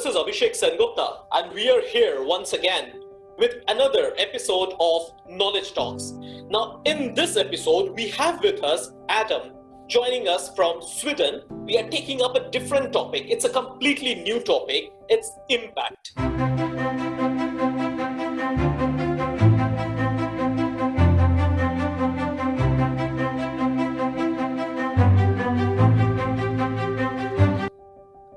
this is Abhishek Sengupta, and we are here once again with another episode of Knowledge Talks. Now, in this episode, we have with us Adam, joining us from Sweden. We are taking up a different topic. It's a completely new topic. It's impact.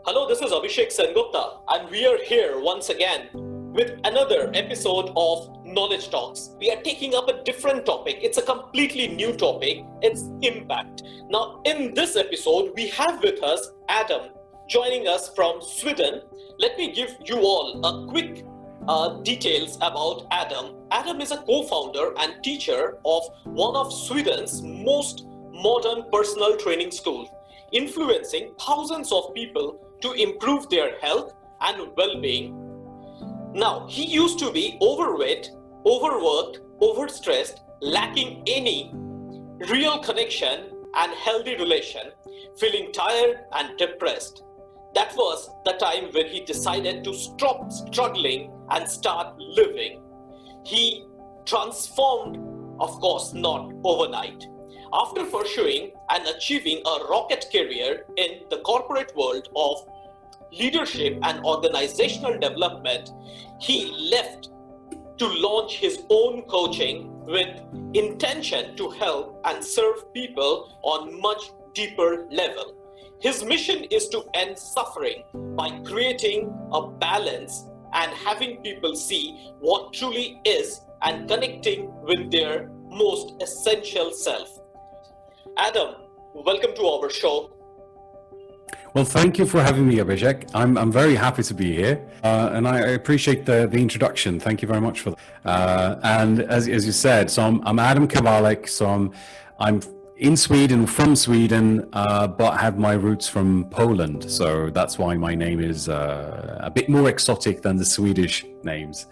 Hello, this is Abhishek Sengupta, and we are here once again with another episode of Knowledge Talks. We are taking up a different topic. It's a completely new topic. It's impact. Now, in this episode, we have with us Adam, joining us from Sweden. Let me give you all a quick details about Adam. Adam is a co-founder and teacher of one of Sweden's most modern personal training schools, influencing thousands of people to improve their health and well-being. Now, he used to be overweight, overworked, overstressed, lacking any real connection and healthy relation, feeling tired and depressed. That was the time when he decided to stop struggling and start living. He transformed, of course, not overnight. After pursuing and achieving a rocket career in the corporate world of leadership and organizational development, he left to launch his own coaching with intention to help and serve people on much deeper level. His mission is to end suffering by creating a balance and having people see what truly is and connecting with their most essential self. Adam, welcome to our show. Well, thank you for having me, Abhishek. I'm very happy to be here, and I appreciate the introduction. Thank you very much for that. And as you said, so I'm Adam Kawalec. So I'm in Sweden, from Sweden, but have my roots from Poland. So that's why my name is a bit more exotic than the Swedish names.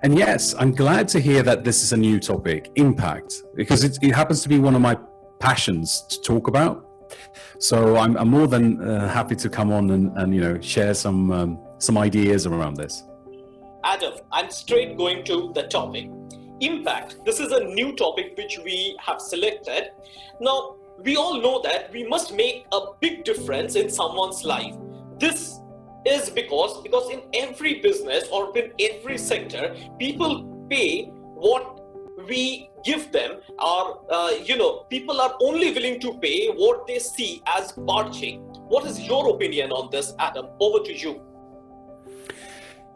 And yes, I'm glad to hear that this is a new topic, impact, because it happens to be one of my passions to talk about. So I'm more than happy to come on and share some ideas around this. Adam, I'm straight going to the topic. Impact. This is a new topic which we have selected. Now, we all know that we must make a big difference in someone's life. This is because in every business or in every sector, people pay what we give them, people are only willing to pay what they see as barging. What is your opinion on this, Adam? Over to you.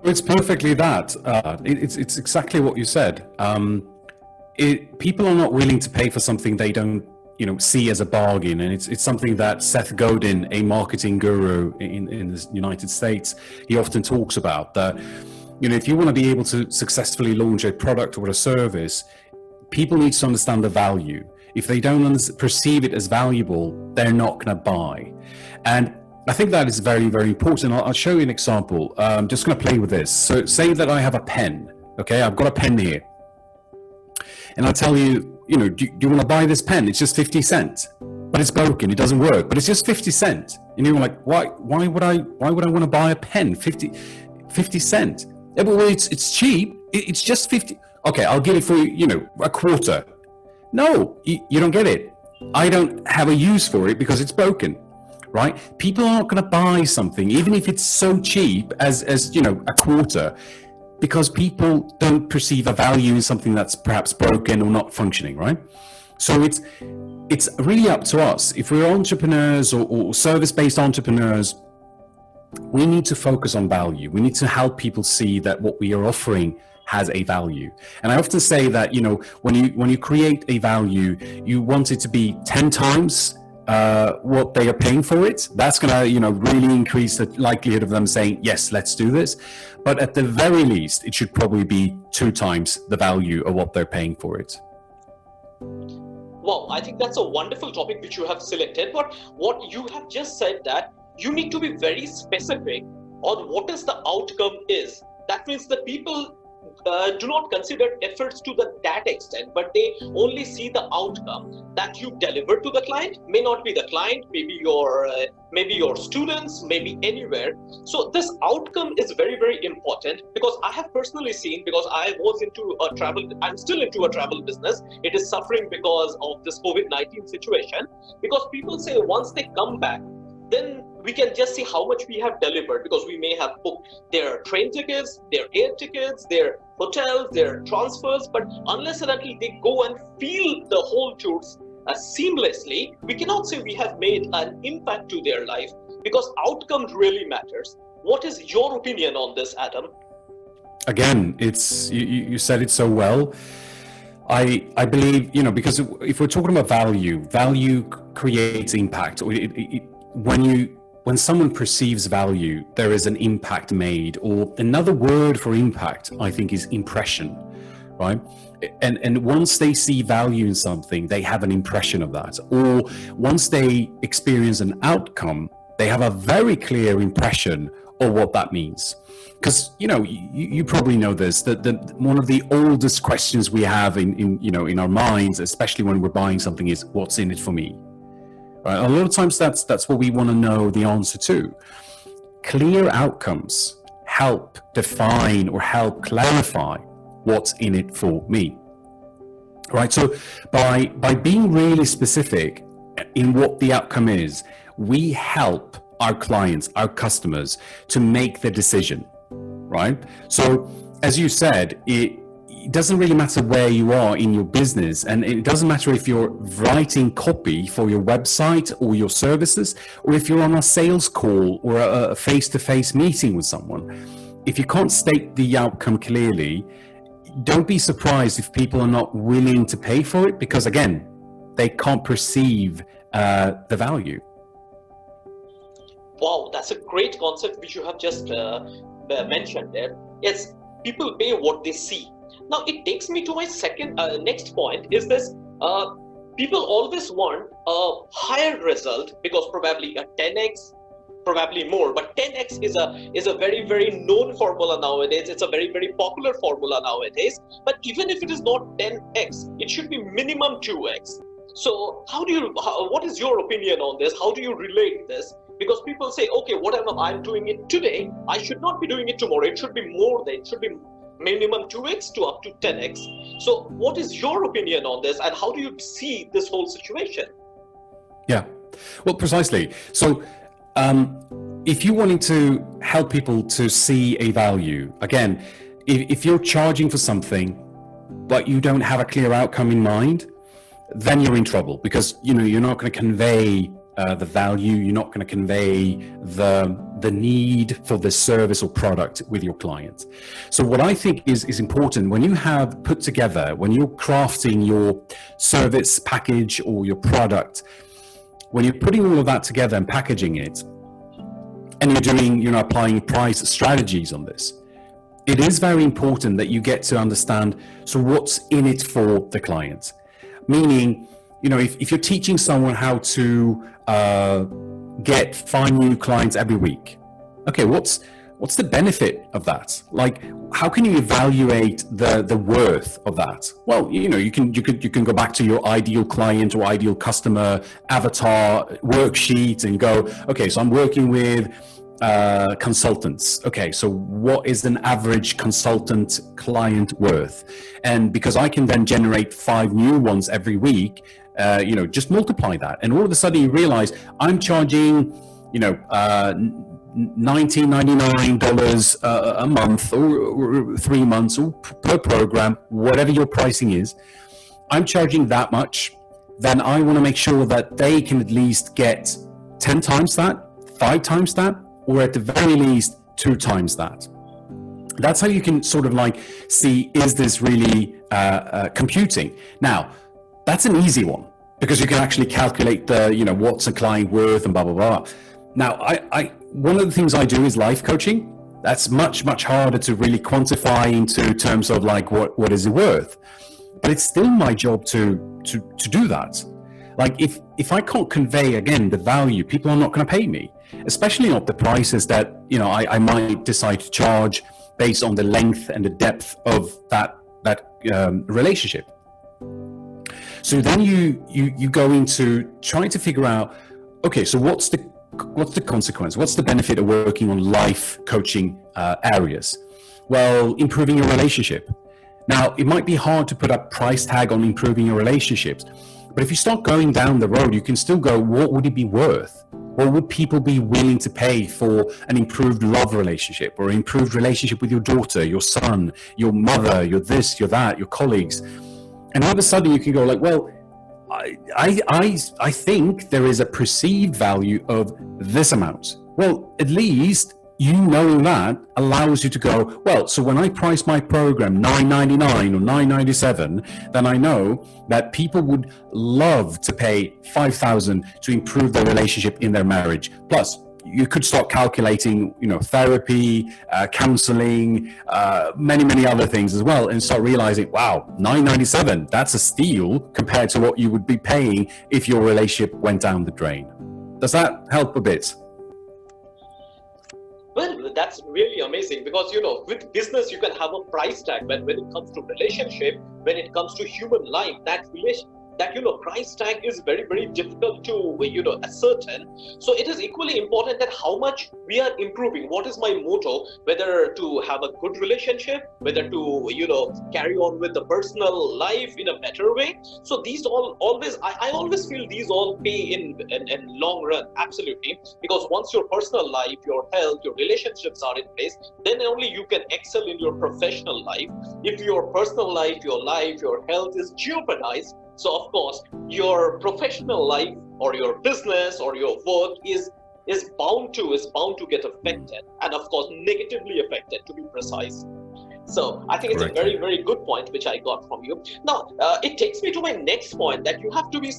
It's perfectly that. It's exactly what you said. People are not willing to pay for something they don't, see as a bargain, and it's something that Seth Godin, a marketing guru in the United States, he often talks about. That if you want to be able to successfully launch a product or a service, people need to understand the value. If they don't perceive it as valuable, they're not going to buy. And I think that is very, very important. I'll show you an example. I'm just going to play with this. So say that I have a pen. Okay, I've got a pen here. And I tell you, do you want to buy this pen? It's just 50 cents. But it's broken, it doesn't work, but it's just 50 cents. And you're like, why would I want to buy a pen? 50 cents. Yeah, but well, it's cheap. It's just 50. Okay, I'll give it for you, a quarter. No, you don't get it. I don't have a use for it because it's broken, right? People are not going to buy something, even if it's so cheap as a quarter, because people don't perceive a value in something that's perhaps broken or not functioning, right? So it's really up to us. If we're entrepreneurs or service-based entrepreneurs, we need to focus on value. We need to help people see that what we are offering has a value. And I often say that, when you create a value, you want it to be 10 times what they are paying for it. That's going to, really increase the likelihood of them saying, yes, let's do this. But at the very least, it should probably be 2 times the value of what they're paying for it. Wow, I think that's a wonderful topic which you have selected. But what you have just said, that you need to be very specific on what is the outcome is. That means the people do not consider efforts to that extent, but they only see the outcome that you deliver to the client. May not be the client, maybe your students, maybe anywhere. So this outcome is very, very important, because I have personally seen, because I was into a travel, I'm still into a travel business. It is suffering because of this COVID-19 situation, because people say once they come back, then we can just see how much we have delivered, because we may have booked their train tickets, their air tickets, their hotels, their transfers, but unless and until they go and feel the whole tours seamlessly, we cannot say we have made an impact to their life, because outcomes really matters. What is your opinion on this, Adam? Again, it's you said it so well. I believe, because if we're talking about value creates impact. When someone perceives value, there is an impact made, or another word for impact, I think, is impression, right? And once they see value in something, they have an impression of that. Or once they experience an outcome, they have a very clear impression of what that means. Because, you probably know this, that one of the oldest questions we have in our minds, especially when we're buying something, is what's in it for me? Right? A lot of times that's what we want to know the answer to. Clear outcomes help define or help clarify what's in it for me. Right? So by being really specific in what the outcome is, we help our clients, our customers, to make the decision. Right? So as you said, it doesn't really matter where you are in your business, and it doesn't matter if you're writing copy for your website or your services, or if you're on a sales call or a face-to-face meeting with someone. If you can't state the outcome clearly, don't be surprised if people are not willing to pay for it, because again, they can't perceive the value. Wow, that's a great concept which you have just mentioned there. Yes, people pay what they see. Now it takes me to my next point, is this: people always want a higher result, because probably a 10x, probably more, but 10x is a very, very known formula nowadays. It's a very, very popular formula nowadays. But even if it is not 10x, it should be minimum 2x. So what is your opinion on this? How do you relate this? Because people say, okay, whatever I'm doing it today, I should not be doing it tomorrow. It should be more than, it should be minimum 2x to up to 10x. So what is your opinion on this, and how do you see this whole situation? Yeah, well, precisely. So if you're wanting to help people to see a value, again, if you're charging for something, but you don't have a clear outcome in mind, then you're in trouble, because you're not going to convey the value, you're not going to convey the need for the service or product with your client. So what I think is important, when you have put together, when you're crafting your service package or your product, when you're putting all of that together and packaging it, and you're applying price strategies on this, it is very important that you get to understand, so what's in it for the client? Meaning, if you're teaching someone how to get 5 new clients every week, okay, what's the benefit of that? Like, how can you evaluate the worth of that? Well, you can go back to your ideal client or ideal customer avatar worksheet and go, okay, so I'm working with consultants. Okay, so what is an average consultant client worth? And because I can then generate 5 new ones every week, just multiply that, and all of a sudden you realize I'm charging, $19.99 a month, or 3 months, or per program, whatever your pricing is. I'm charging that much. Then I want to make sure that they can at least get 10 times that, 5 times that, or at the very least 2 times that. That's how you can sort of like see, is this really computing? Now, that's an easy one, because you can actually calculate what's a client worth and blah, blah, blah. Now, one of the things I do is life coaching. That's much, much harder to really quantify into terms of like, what is it worth? But it's still my job to do that. Like, if I can't convey, again, the value, people are not going to pay me, especially not the prices that, I might decide to charge based on the length and the depth of that relationship. So then you go into trying to figure out, okay, so what's the consequence? What's the benefit of working on life coaching areas? Well, improving your relationship. Now, it might be hard to put a price tag on improving your relationships, but if you start going down the road, you can still go, what would it be worth? What would people be willing to pay for an improved love relationship or improved relationship with your daughter, your son, your mother, your this, your that, your colleagues? And all of a sudden you can go like, well, I think there is a perceived value of this amount. Well, at least you knowing that allows you to go, well, so when I price my program $9.99 or $9.97, then I know that people would love to pay $5,000 to improve their relationship in their marriage. Plus, you could start calculating, therapy, counseling, many other things as well, and start realizing, wow, $9.97, that's a steal compared to what you would be paying if your relationship went down the drain. Does that help a bit? Well, that's really amazing because, with business, you can have a price tag, but when it comes to relationship, when it comes to human life, that price tag is very, very difficult to, ascertain. So it is equally important that how much we are improving. What is my motto? Whether to have a good relationship, whether to, carry on with the personal life in a better way. So these I always feel these all pay in long run, absolutely. Because once your personal life, your health, your relationships are in place, then only you can excel in your professional life. If your personal life, your health is jeopardized, so of course, your professional life or your business or your work is bound to get affected, and of course negatively affected, to be precise. So I think it's a very, very good point which I got from you. Now it takes me to my next point, that you have to be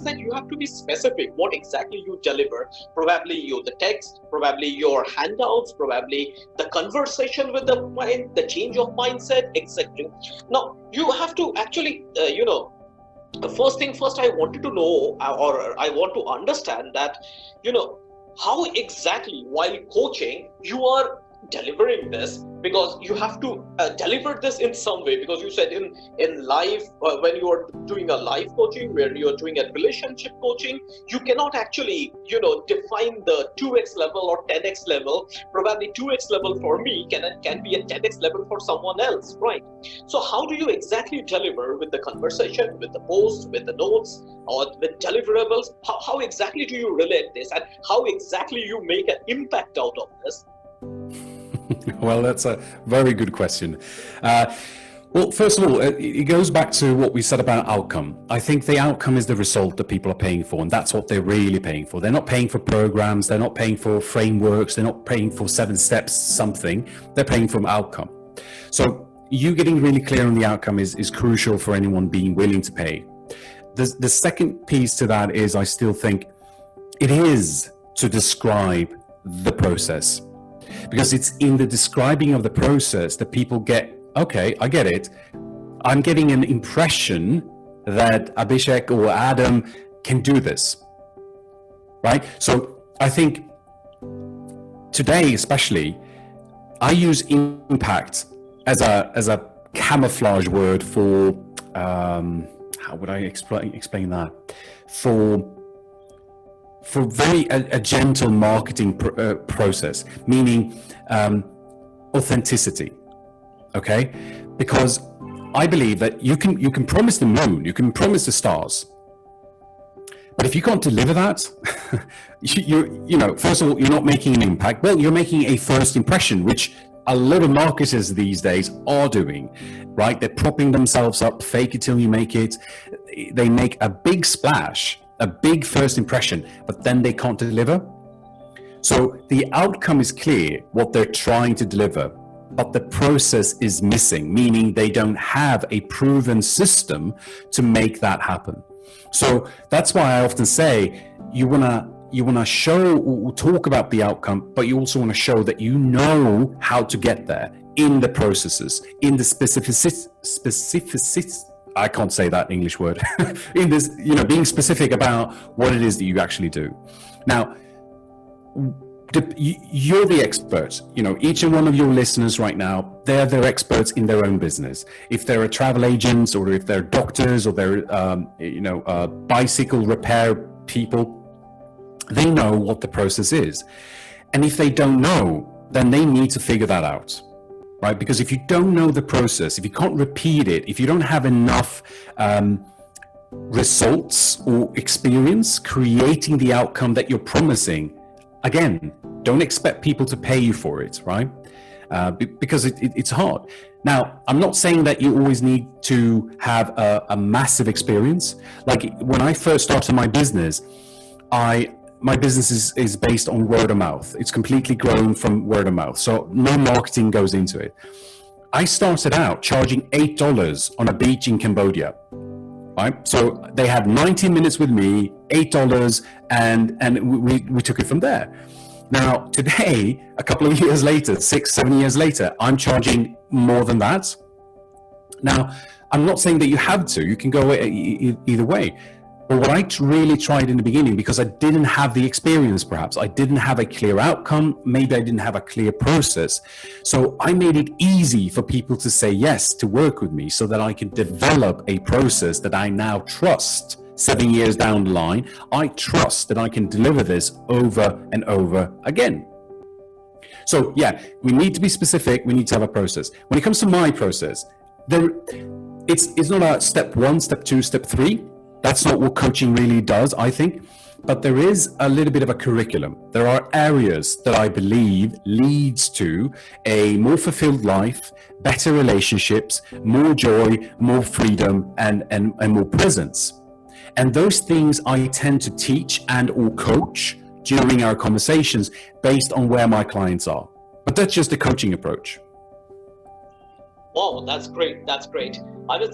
specific what exactly you deliver. Probably the text, probably your handouts, probably the conversation with the client, the change of mindset, etc. Now you have to actually first thing first, I wanted to know, or I want to understand that, how exactly while coaching you are delivering this, because you have to deliver this in some way, because you said in life, when you are doing a life coaching, where you are doing a relationship coaching, you cannot actually define the 2x level or 10x level. Probably 2x level for me can be a 10x level for someone else, right? So how do you exactly deliver with the conversation, with the post, with the notes, or with deliverables? How exactly do you relate this, and how exactly you make an impact out of this? Well, that's a very good question. Well, first of all, it goes back to what we said about outcome. I think the outcome is the result that people are paying for, and that's what they're really paying for. They're not paying for programs, they're not paying for frameworks, they're not paying for 7 steps something, they're paying for outcome. So you getting really clear on the outcome is crucial for anyone being willing to pay. The second piece to that is, I still think it is to describe the process. Because it's in the describing of the process that people get, okay, I get it. I'm getting an impression that Abhishek or Adam can do this, right? So I think today, especially, I use impact as a camouflage word for, how would I explain that? For a gentle marketing process, meaning authenticity, okay? Because I believe that you can promise the moon, you can promise the stars, but if you can't deliver that, first of all, you're not making an impact. Well, you're making a first impression, which a lot of marketers these days are doing, right? They're propping themselves up, fake it till you make it. They make a big splash, a big first impression, but then they can't deliver. So the outcome is clear, what they're trying to deliver, but the process is missing, meaning they don't have a proven system to make that happen. So that's why I often say you wanna show or talk about the outcome, but you also want to show that you know how to get there in the processes, in the specificity. I can't say that English word. In this, being specific about what it is that you actually do. Now, you're the expert. Each and one of your listeners right now, they're experts in their own business. If they're a travel agents, or if they're doctors, or they're bicycle repair people, they know what the process is. And if they don't know, then they need to figure that out, right? Because if you don't know the process, if you can't repeat it, if you don't have enough results or experience creating the outcome that you're promising, again, don't expect people to pay you for it, right? Because it's hard. Now, I'm not saying that you always need to have a massive experience. Like when I first started my business, my business is based on word of mouth. It's completely grown from word of mouth. So no marketing goes into it. I started out charging $8 on a beach in Cambodia. Right? So they had 90 minutes with me, $8, and we took it from there. Now, today, a couple of years later, 6-7 years later, I'm charging more than that. Now, I'm not saying that you have to. You can go either way. But what I really tried in the beginning, because I didn't have the experience, perhaps, I didn't have a clear outcome, maybe I didn't have a clear process. So I made it easy for people to say yes to work with me so that I could develop a process that I now trust 7 years down the line. I trust that I can deliver this over and over again. So yeah, we need to be specific. We need to have a process. When it comes to my process, it's not a step 1, step 2, step 3. That's not what coaching really does, I think. But there is a little bit of a curriculum. There are areas that I believe leads to a more fulfilled life, better relationships, more joy, more freedom, and more presence. And those things I tend to teach and or coach during our conversations based on where my clients are. But that's just a coaching approach. Wow, that's great. That's great. I mean,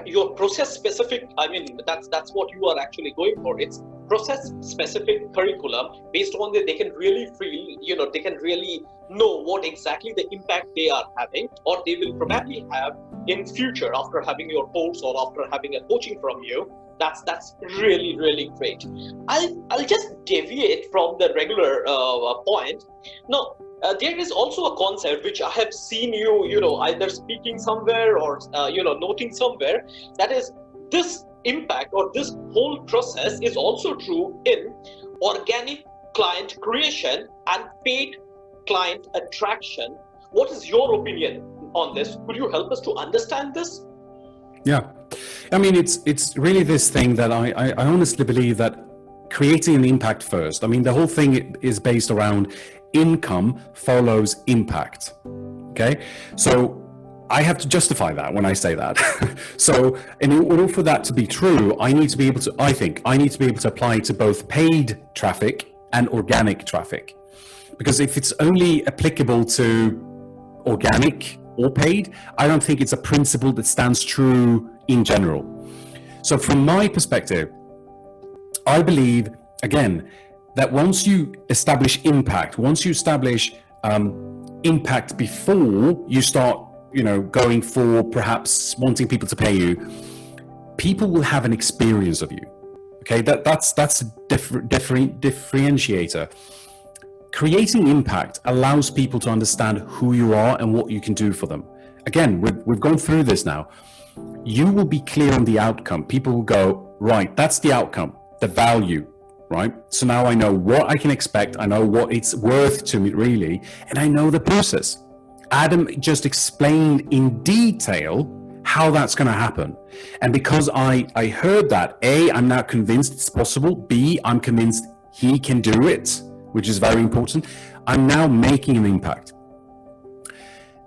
you're process specific. I mean, that's what you are actually going for. It's process specific curriculum based on that they can really feel, they can really know what exactly the impact they are having, or they will probably have in future after having your course or after having a coaching from you. That's really, really great. I'll just deviate from the regular point. Now, there is also a concept which I have seen you, either speaking somewhere or, noting somewhere, that is this impact or this whole process is also true in organic client creation and paid client attraction. What is your opinion on this? Could you help us to understand this? Yeah, I mean, it's really this thing that I honestly believe that creating an impact first. I mean, the whole thing is based around income follows impact. Okay, so I have to justify that when I say that. So in order for that to be true, I need to be able to apply it to both paid traffic and organic traffic. Because if it's only applicable to organic or paid, I don't think it's a principle that stands true in general. So from my perspective, I believe, again, that once you establish impact, impact before you start, going for perhaps wanting people to pay you, people will have an experience of you. Okay, that's a differentiator. Creating impact allows people to understand who you are and what you can do for them. Again, we've gone through this now. You will be clear on the outcome. People will go, right, that's the outcome, the value, right? So now I know what I can expect. I know what it's worth to me, really, and I know the process. Adam just explained in detail how that's going to happen. And because I heard that, A, I'm now convinced it's possible. B, I'm convinced he can do it, which is very important. I'm now making an impact.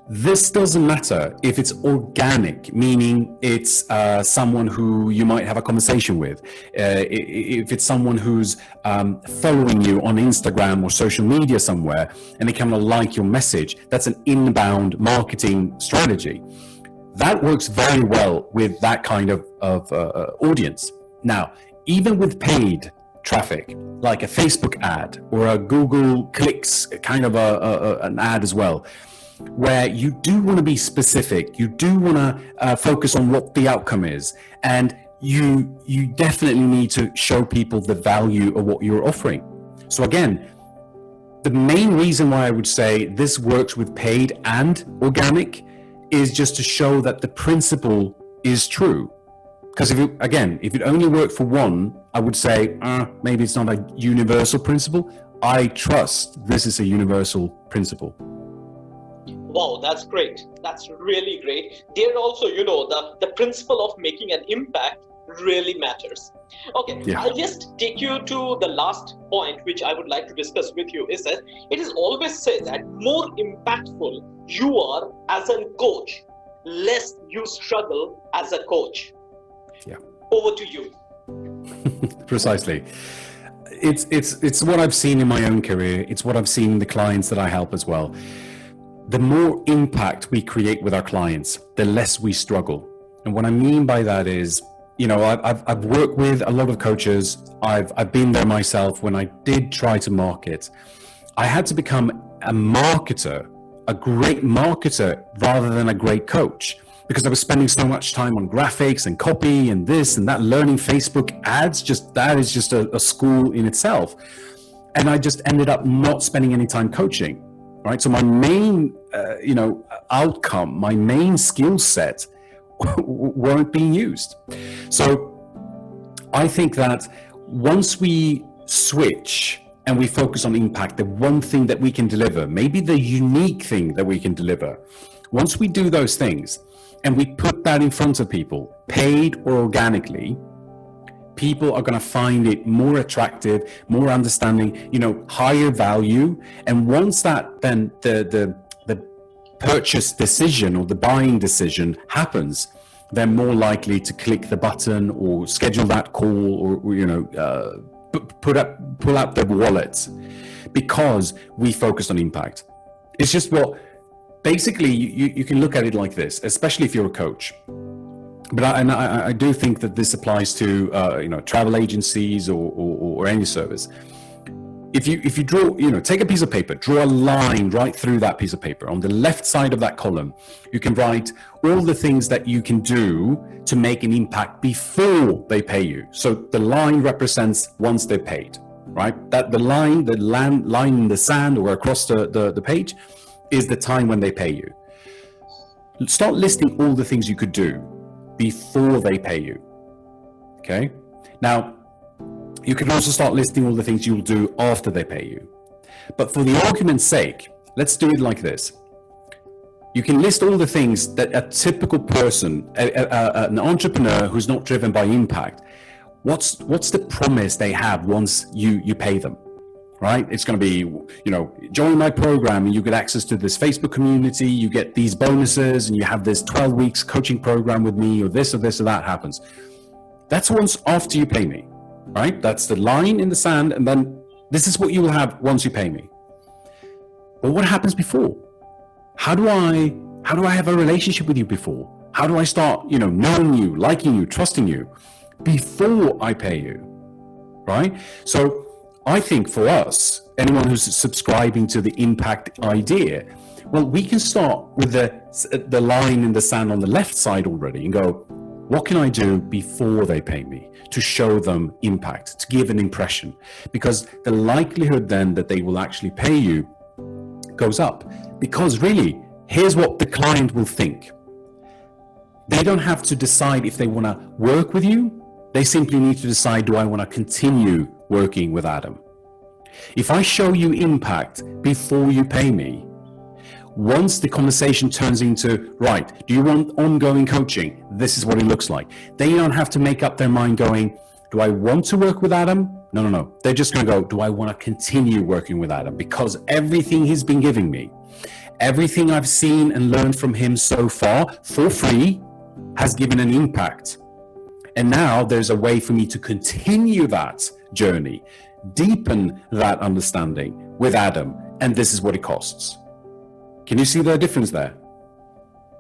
This doesn't matter if it's organic, meaning it's someone who you might have a conversation with. If it's someone who's following you on Instagram or social media somewhere and they kind of like your message, that's an inbound marketing strategy. That works very well with that kind of audience. Now, even with paid traffic, like a Facebook ad or a Google clicks kind of an ad as well, where you do want to be specific, you do want to focus on what the outcome is, and you definitely need to show people the value of what you're offering. So again, the main reason why I would say this works with paid and organic is just to show that the principle is true. Because if it only worked for one, I would say, maybe it's not a universal principle. I trust this is a universal principle. Wow, that's great. That's really great. There also, the principle of making an impact really matters. Okay, yeah. I'll just take you to the last point, which I would like to discuss with you, is that it is always said that more impactful you are as a coach, less you struggle as a coach. Yeah. Over to you. Precisely. It's what I've seen in my own career. It's what I've seen in the clients that I help as well. The more impact we create with our clients, the less we struggle. And what I mean by that is, I've worked with a lot of coaches. I've been there myself when I did try to market. I had to become a marketer, a great marketer, rather than a great coach, because I was spending so much time on graphics and copy and this and that, learning Facebook ads. That is just a school in itself. And I just ended up not spending any time coaching, right? So my main, outcome, my main skill set weren't being used. So I think that once we switch and we focus on impact, the one thing that we can deliver, maybe the unique thing that we can deliver, once we do those things and we put that in front of people, paid or organically, people are going to find it more attractive, more understanding, higher value. And once that, then the purchase decision or the buying decision happens, they're more likely to click the button or schedule that call or pull out their wallet, because we focused on impact. It's just, basically you can look at it like this, especially if you're a coach. But I do think that this applies to travel agencies or any service. If you draw, take a piece of paper, draw a line right through that piece of paper. On the left side of that column, you can write all the things that you can do to make an impact before they pay you. So the line represents once they're paid, right? That the line in the sand or across the page is the time when they pay you. Start listing all the things you could do before they pay you. Okay? Now, you can also start listing all the things you'll do after they pay you. But for the argument's sake, let's do it like this. You can list all the things that a typical person, an entrepreneur who's not driven by impact, what's the promise they have once you pay them, right? It's going to be, join my program and you get access to this Facebook community, you get these bonuses, and you have this 12 weeks coaching program with me, or this or that happens. That's once after you pay me. Right? That's the line in the sand, and then this is what you will have once you pay me. But what happens before? How do I have a relationship with you before? How do I start, knowing you, liking you, trusting you before I pay you? Right? So I think for us, anyone who's subscribing to the impact idea, we can start with the line in the sand on the left side already and go, what can I do before they pay me to show them impact, to give an impression? Because the likelihood then that they will actually pay you goes up. Because really, here's what the client will think. They don't have to decide if they want to work with you. They simply need to decide, do I want to continue working with Adam? If I show you impact before you pay me, once the conversation turns into, right, do you want ongoing coaching? This is what it looks like. They don't have to make up their mind going, do I want to work with Adam? No. They're just going to go, do I want to continue working with Adam? Because everything he's been giving me, everything I've seen and learned from him so far for free has given an impact. And now there's a way for me to continue that journey, deepen that understanding with Adam. And this is what it costs. Can you see the difference there?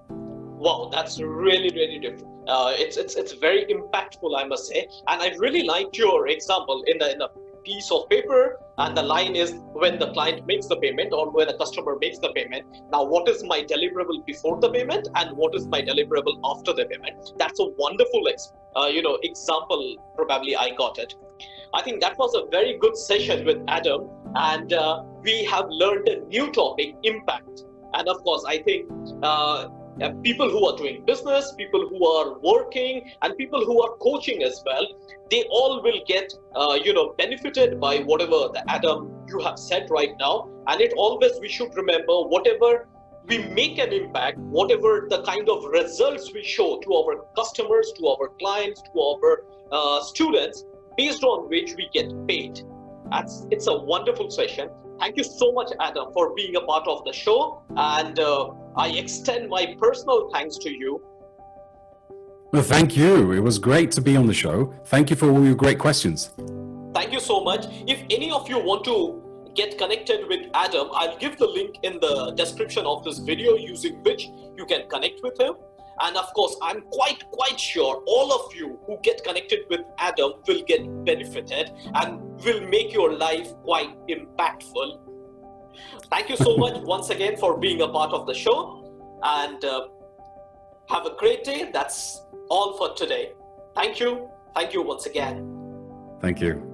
Wow, that's really, really different. It's very impactful, I must say. And I really liked your example in a piece of paper, and the line is when the client makes the payment or when the customer makes the payment. Now, what is my deliverable before the payment and what is my deliverable after the payment? That's a wonderful example. Probably I got it. I think that was a very good session with Adam. and we have learned a new topic, impact. And of course, I think people who are doing business, people who are working, and people who are coaching as well, they all will get benefited by whatever the Adam you have said right now. And it always, we should remember, whatever we make an impact, whatever the kind of results we show to our customers, to our clients, to our students, based on which we get paid. It's a wonderful session. Thank you so much, Adam, for being a part of the show. And I extend my personal thanks to you. Well, thank you. It was great to be on the show. Thank you for all your great questions. Thank you so much. If any of you want to get connected with Adam, I'll give the link in the description of this video, using which you can connect with him. And of course, I'm quite sure all of you who get connected with Adam will get benefited and will make your life quite impactful. Thank you so much once again for being a part of the show, and have a great day. That's all for today. Thank you. Thank you once again. Thank you.